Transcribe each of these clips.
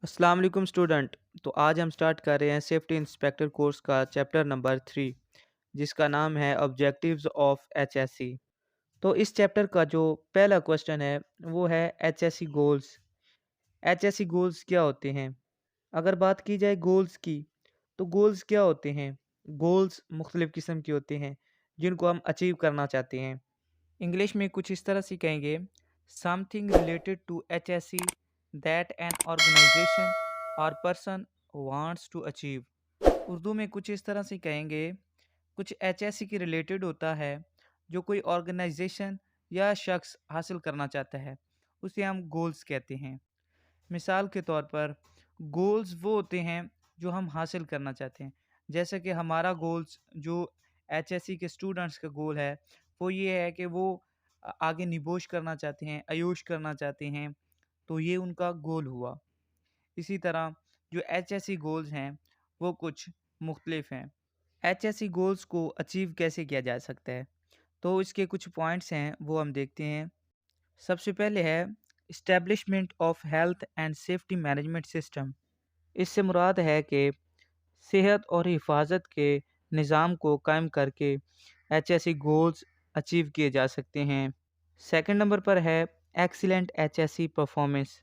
अस्सलाम वालेकुम स्टूडेंट। तो आज हम स्टार्ट कर रहे हैं सेफ्टी इंस्पेक्टर कोर्स का चैप्टर नंबर 3, जिसका नाम है ऑब्जेक्टिव्स ऑफ एचएससी। तो इस चैप्टर का जो पहला क्वेश्चन है वो है एचएससी गोल्स। एचएससी गोल्स क्या होते हैं? अगर बात की जाए गोल्स की, तो गोल्स क्या होते हैं? गोल्स मुख्तलिफ किस्म के होते हैं जिनको हम अचीव करना चाहते हैं। इंग्लिश में कुछ इस तरह से कहेंगे, something related to HSC that an organisation और person wants to achieve. Urdu में कुछ इस तरह से कहेंगे, कुछ एचएससी के रिलेटेड होता है जो कोई ऑर्गेनाइजेशन या शख्स हासिल करना चाहता है, उसे हम गोल्स कहते हैं। मिसाल के तौर पर गोल्स वो होते हैं जो हम हासिल करना चाहते हैं। जैसे कि हमारा गोल्स जो एचएससी के स्टूडेंट्स का गोल है वो ये है कि वो आगे निबोश करना चाहते हैं, अयूश करना चाहते हैं, तो ये उनका गोल हुआ। इसी तरह जो एचएससी गोल्स हैं वो कुछ मुख्तलिफ हैं। एचएससी गोल्स को अचीव कैसे किया जा सकता है, तो इसके कुछ पॉइंट्स हैं वो हम देखते हैं। सबसे पहले है establishment of health and safety management system. इससे मुराद है कि सेहत और हिफाजत के निज़ाम को कायम करके एचएससी गोल्स अचीव किए जा सकते हैं। सेकंड नंबर पर है एक्सीलेंट एचएससी परफॉर्मेंस।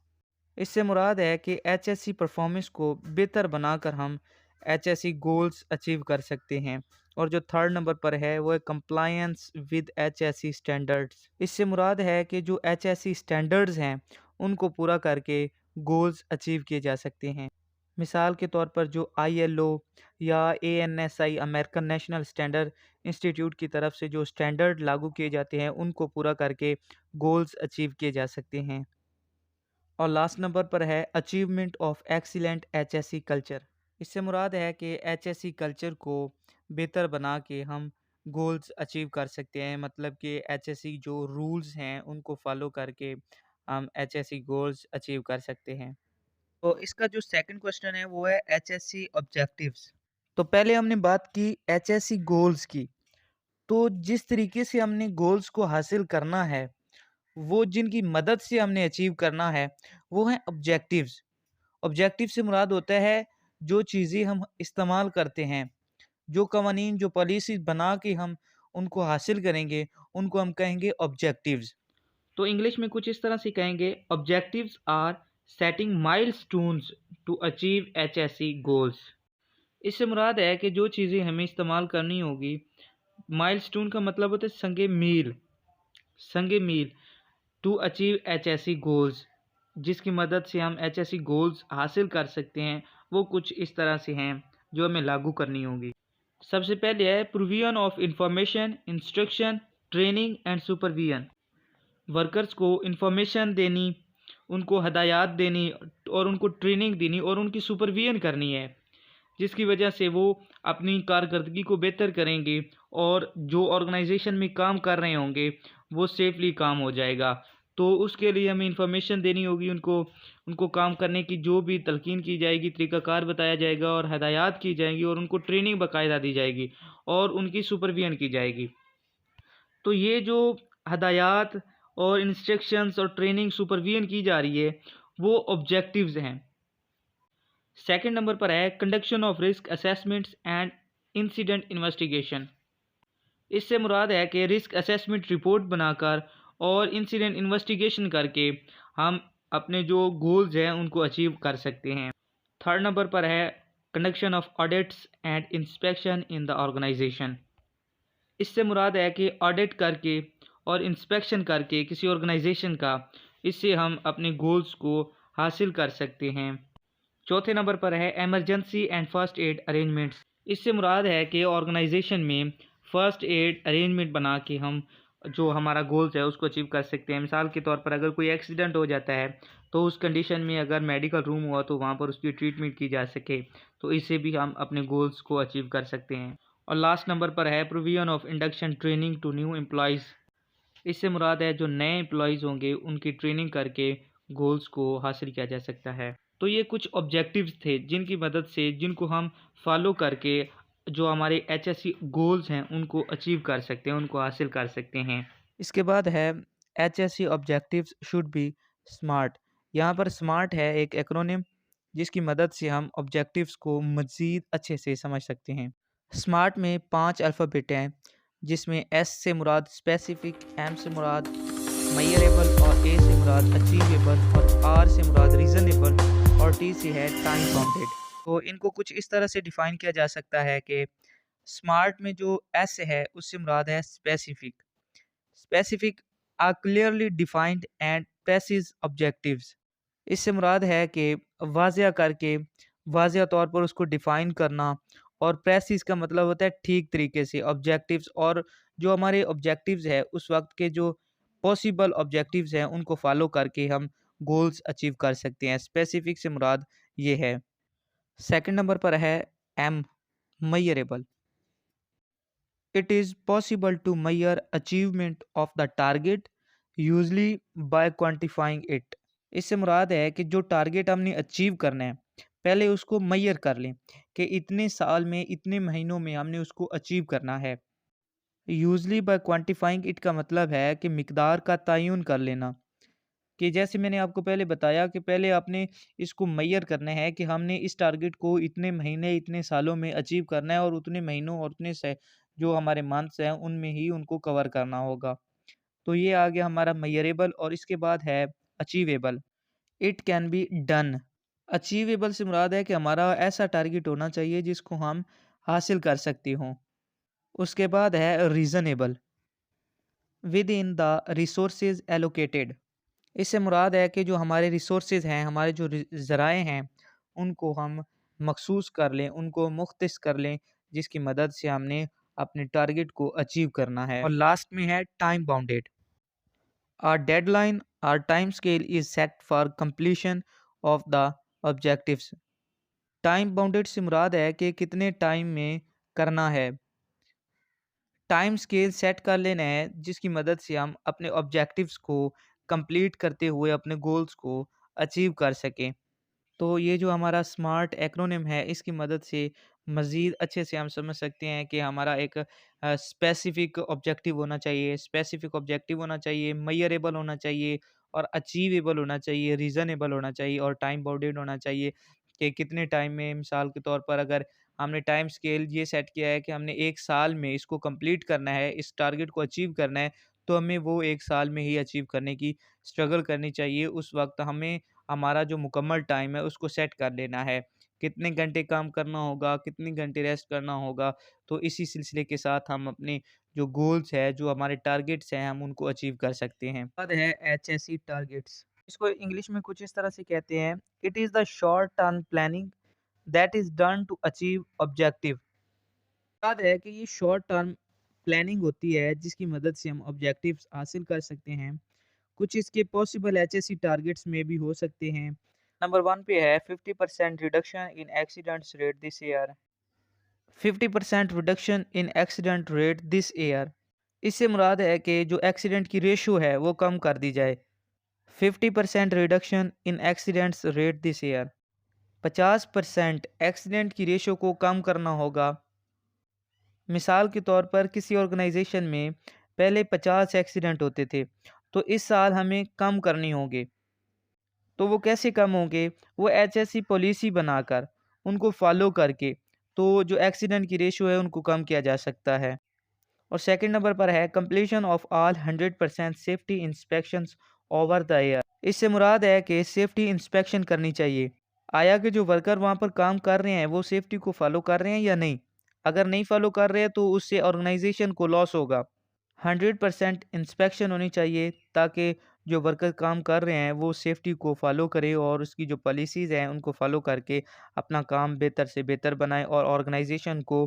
इससे मुराद है कि एचएससी परफॉर्मेंस को बेहतर बनाकर हम एचएससी गोल्स अचीव कर सकते हैं। और जो थर्ड नंबर पर है वो है कंप्लायंस विद एचएससी स्टैंडर्ड्स। इससे मुराद है कि जो एचएससी स्टैंडर्ड्स हैं उनको पूरा करके गोल्स अचीव किए जा सकते हैं। मिसाल के तौर पर जो आईएलओ या ANSI American national standard institute की तरफ से जो स्टैंडर्ड लागू किए जाते हैं उनको पूरा करके गोल्स अचीव किए जा सकते हैं। और लास्ट नंबर पर है achievement of excellent HSC culture. इससे मुराद है कि एचएससी कल्चर को बेहतर बना के हम गोल्स अचीव कर सकते हैं। मतलब कि एचएससी जो रूल्स हैं उनको फॉलो करके हम एचएससी गोल्स अचीव कर सकते हैं। तो इसका जो सेकंड क्वेश्चन है वो है एचएससी ऑब्जेक्टिव्स। तो पहले हमने बात की एचएससी गोल्स की। तो जिस तरीके से हमने गोल्स को हासिल करना है, वो जिनकी मदद से हमने अचीव करना है, वो हैं ऑब्जेक्टिव्स। ऑब्जेक्टिव से मुराद होता है जो चीज़ें हम इस्तेमाल करते हैं, जो कवानीन, जो पॉलिसीज़ बना के हम उनको हासिल करेंगे, उनको हम कहेंगे ऑब्जेक्टिव्स। तो इंग्लिश में कुछ इस तरह से कहेंगे, objectives are setting milestones to achieve HSC goals. इससे मुराद है कि जो चीज़ें हमें इस्तेमाल करनी होगी, माइलस्टोन का मतलब होता है संगे मील, संगे मील टू अचीव एचएससी गोल्स। जिसकी मदद से हम एचएससी गोल्स हासिल कर सकते हैं, वो कुछ इस तरह से हैं जो हमें लागू करनी होगी। सबसे पहले है provision of information, instruction, training and supervision. Workers को इंफॉर्मेशन देनी, उनको हदायत देनी और उनको ट्रेनिंग देनी और उनकी सुपरविजन करनी है, जिसकी वजह से वो अपनी कारकर्दगी को बेहतर करेंगे और जो ऑर्गेनाइजेशन में काम कर रहे होंगे वो सेफली काम हो जाएगा। तो उसके लिए हमें इंफॉर्मेशन देनी होगी उनको, उनको काम करने की जो भी तलकीन की जाएगी, तरीक़ाकार बताया जाएगा और हदायत की जाएंगी और उनको ट्रेनिंग बाकायदा दी जाएगी और उनकी सुपरविजन की जाएगी। तो ये जो हदायत और इंस्ट्रक्शंस और ट्रेनिंग सुपरविजन की जा रही है वो ऑब्जेक्टिव्स हैं। सेकंड नंबर पर है conduction of risk assessments and incident investigation. इससे मुराद है कि रिस्क असेसमेंट रिपोर्ट बनाकर और इंसिडेंट इन्वेस्टिगेशन करके हम अपने जो गोल्स हैं उनको अचीव कर सकते हैं। थर्ड नंबर पर है conduction of audits and inspection in the organisation. इससे मुराद है कि ऑडिट करके और इंस्पेक्शन करके किसी ऑर्गेनाइजेशन का, इससे हम अपने गोल्स को हासिल कर सकते हैं। चौथे नंबर पर है emergency and first aid arrangements. इससे मुराद है कि ऑर्गेनाइजेशन में फ़र्स्ट एड अरेंजमेंट बना के हम जो हमारा गोल्स है उसको अचीव कर सकते हैं। मिसाल के तौर पर अगर कोई एक्सीडेंट हो जाता है तो उस कंडीशन में अगर मेडिकल रूम हुआ तो वहाँ पर उसकी ट्रीटमेंट की जा सके, तो इससे भी हम अपने गोल्स को अचीव कर सकते हैं। और लास्ट नंबर पर है provision of induction training to new employees. इससे मुराद है जो नए एम्प्लॉयज़ होंगे उनकी ट्रेनिंग करके गोल्स को हासिल किया जा सकता है। तो ये कुछ ऑब्जेक्टिव्स थे जिनकी मदद से, जिनको हम फॉलो करके जो हमारे एचएससी गोल्स हैं उनको अचीव कर सकते हैं, उनको हासिल कर सकते हैं। इसके बाद है HSC objectives should be smart. यहाँ पर स्मार्ट है एक एक्रोनिम जिसकी मदद से हम ऑब्जेक्टिव्स को मज़ीद अच्छे से समझ सकते हैं। स्मार्ट में 5 अल्फ़ाबेट हैं, जिसमें एस से मुराद स्पेसिफिक, एम से मुराद मेजरेबल और ए से मुराद अचीवेबल और आर से मुराद रीज़नेबल और टी से है टाइम बाउंडेड। तो इनको कुछ इस तरह से डिफ़ाइन किया जा सकता है कि स्मार्ट में जो एस है उससे मुराद है specific. Specific are clearly defined and precise objectives. इससे मुराद है कि वाज़िया करके, वाज़िया तौर पर उसको डिफ़ाइन करना, और प्रेसिज़ का मतलब होता है ठीक तरीके से ऑब्जेक्टिव्स, और जो हमारे ऑब्जेक्टिव्स हैं उस वक़्त के जो पॉसिबल ऑब्जेक्टिव्स हैं उनको फ़ॉलो करके हम गोल्स अचीव कर सकते हैं। स्पेसिफ़िक से मुराद ये है। सेकंड नंबर पर है M, measurable. It is possible to measure achievement of the target usually by quantifying it. इससे मुराद है कि जो टारगेट हमने अचीव करना है, पहले उसको मेजर कर लें कि इतने साल में, इतने महीनों में हमने उसको अचीव करना है। यूजुअली बाय क्वांटिफाइंग इट का मतलब है कि मिकदार का तयन कर लेना, कि जैसे मैंने आपको पहले बताया कि पहले आपने इसको मेजर करना है कि हमने इस टारगेट को इतने महीने, इतने सालों में अचीव करना है, और उतने महीनों और उतने से जो हमारे मंथ्स हैं उनमें ही उनको कवर करना होगा। तो ये आ गया हमारा मेजरेबल, और इसके बाद है achievable. It can be done. Achievable से मुराद है कि हमारा ऐसा टारगेट होना चाहिए जिसको हम हासिल कर सकते हों। उसके बाद है reasonable, with in the resources allocated. इससे मुराद है कि जो हमारे रिसोर्सेज हैं, हमारे जो ज़राए हैं, उनको हम मखसूस कर लें, उनको मुख्तस कर लें, जिसकी मदद से हमने अपने टारगेट को अचीव करना है। और लास्ट में है time bounded. Our deadline, our time scale is set for completion of the objectives. Time bounded से मुराद है कि कितने टाइम में करना है। टाइम स्केल सेट कर लेना है जिसकी मदद से हम अपने ऑब्जेक्टिव्स को कंप्लीट करते हुए अपने गोल्स को अचीव कर सकें। तो ये जो हमारा स्मार्ट एक्रोनिम है इसकी मदद से मज़ीद अच्छे से हम समझ सकते हैं कि हमारा एक स्पेसिफिक ऑब्जेक्टिव होना चाहिए, स्पेसिफिक ऑब्जेक्टिव होना चाहिए, मेजरेबल होना चाहिए और अचीवेबल होना चाहिए, रीज़नेबल होना चाहिए और टाइम बाउंडेड होना चाहिए, कि कितने टाइम में, मिसाल के तौर पर अगर हमने टाइम स्केल ये सेट किया है कि हमने 1 साल में इसको कंप्लीट करना है, इस टारगेट को अचीव करना है, तो हमें वो 1 साल में ही अचीव करने की स्ट्रगल करनी चाहिए। उस वक़्त हमें हमारा जो मुकम्मल टाइम है उसको सेट कर लेना है। कितने घंटे काम करना होगा, कितने घंटे रेस्ट करना होगा। तो इसी सिलसिले के साथ हम अपने जो गोल्स है, जो हमारे टारगेट्स हैं, हम उनको अचीव कर सकते हैं। बाद है एचएसई टारगेट्स। इसको इंग्लिश में कुछ इस तरह से कहते हैं, it is the short term planning that is done to achieve objective. याद है कि ये शॉर्ट टर्म प्लानिंग होती है जिसकी मदद से हम ऑब्जेक्टिव्स हासिल कर सकते हैं। कुछ इसके पॉसिबल एचएससी टारगेट्स में भी हो सकते हैं। नंबर 1 पे है 50% reduction in accidents rate this year. 50% reduction in accident rate this year. इससे मुराद है कि जो एक्सीडेंट की रेशो है वो कम कर दी जाए। 50% reduction in accidents rate this year. 50% accident की रेशो को कम करना होगा। मिसाल के तौर पर किसी ऑर्गेनाइजेशन में पहले 50 एक्सीडेंट होते थे, तो इस साल हमें कम करने होंगे। तो वो कैसे कम होंगे? वो एचएससी पॉलिसी बनाकर, उनको फॉलो करके, तो जो एक्सीडेंट की रेशियो है उनको कम किया जा सकता है। और सेकंड नंबर पर है completion of all 100% safety inspections over the year. इससे मुराद है कि सेफ्टी इंस्पेक्शन करनी चाहिए। आया कि जो वर्कर वहाँ पर काम कर रहे हैं वो सेफ्टी को फॉलो कर रहे हैं या नहीं। अगर नहीं फॉलो कर रहे हैं तो उससे ऑर्गेनाइजेशन को लॉस होगा। 100% इंस्पेक्शन होनी चाहिए ताकि जो वर्कर काम कर रहे हैं वो सेफ्टी को फॉलो करे और उसकी जो पॉलिसीज़ हैं उनको फॉलो करके अपना काम बेहतर से बेहतर बनाए और ऑर्गेनाइजेशन को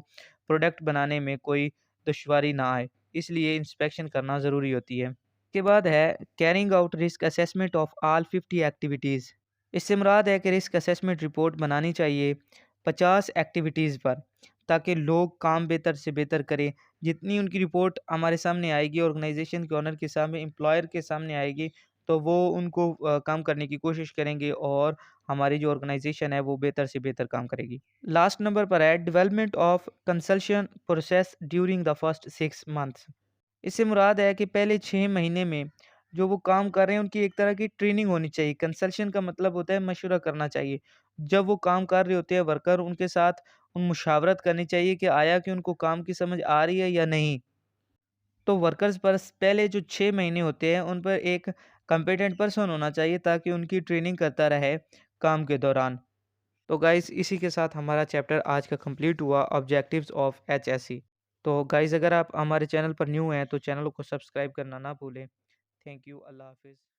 प्रोडक्ट बनाने में कोई दुश्वारी ना आए। इसलिए इंस्पेक्शन करना ज़रूरी होती है। इसके बाद है carrying out risk assessment of all 50 activities. इससे मुराद है कि रिस्क असेसमेंट रिपोर्ट बनानी चाहिए 50 एक्टिविटीज़ पर, ताकि लोग काम बेहतर से बेहतर करें। जितनी उनकी रिपोर्ट हमारे सामने आएगी, ऑर्गेनाइजेशन के ओनर के सामने, एम्प्लॉयर के सामने आएगी, तो वो उनको काम करने की कोशिश करेंगे और हमारी जो ऑर्गेनाइजेशन है वो बेहतर से बेहतर काम करेगी। लास्ट नंबर पर है development of consultation process during the first 6 months. इससे मुराद है कि पहले 6 महीने में जो वो काम कर रहे हैं उनकी एक तरह की ट्रेनिंग होनी चाहिए। कंसल्शन का मतलब होता है मशवरा करना चाहिए। जब वो काम कर रहे होते हैं वर्कर, उनके साथ मुशावरत करनी चाहिए कि आया कि उनको काम की समझ आ रही है या नहीं। तो वर्कर्स पर पहले जो 6 महीने होते हैं उन पर एक कॉम्पिटेंट पर्सन होना चाहिए ताकि उनकी ट्रेनिंग करता रहे काम के दौरान। तो गाइस इसी के साथ हमारा चैप्टर आज का कंप्लीट हुआ, ऑब्जेक्टिव्स ऑफ एचएससी। तो गाइस अगर आप हमारे चैनल पर न्यू हैं तो चैनल को सब्सक्राइब करना ना भूलें। थैंक यू, अल्लाह हाफिज़।